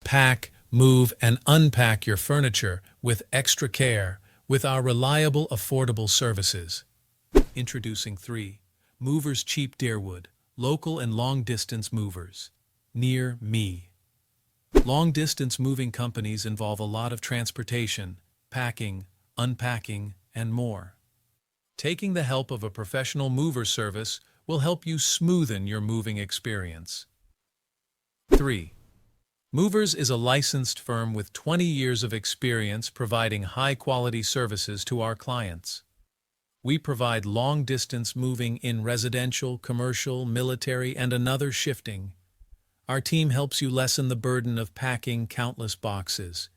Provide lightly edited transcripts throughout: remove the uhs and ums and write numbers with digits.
pack, move, and unpack your furniture with extra care with our reliable, affordable services. Introducing 3. Movers Cheap Derwood, local and long-distance movers. Near me. Long-distance moving companies involve a lot of transportation, packing, unpacking, and more. Taking the help of a professional mover service will help you smoothen your moving experience. 3. Movers is a licensed firm with 20 years of experience providing high-quality services to our clients. We provide long-distance moving in residential, commercial, military, and another shifting. Our team helps you lessen the burden of packing countless boxes.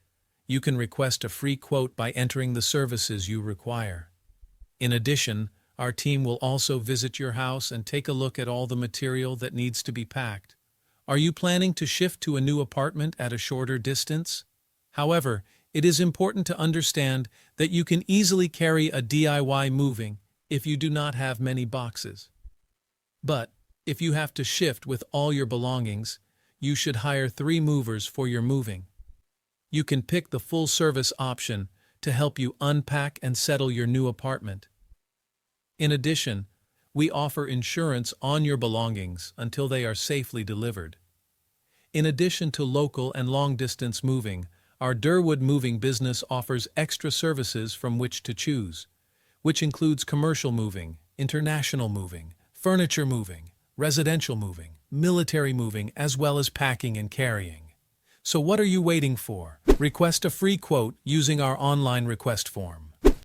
You can request a free quote by entering the services you require. In addition, our team will also visit your house and take a look at all the material that needs to be packed. Are you planning to shift to a new apartment at a shorter distance? However, it is important to understand that you can easily carry a DIY moving if you do not have many boxes. But if you have to shift with all your belongings, you should hire 3 movers for your moving. You can pick the full-service option to help you unpack and settle your new apartment. In addition, we offer insurance on your belongings until they are safely delivered. In addition to local and long-distance moving, our Derwood moving business offers extra services from which to choose, which includes commercial moving, international moving, furniture moving, residential moving, military moving, as well as packing and carrying. So what are you waiting for? Request a free quote using our online request form.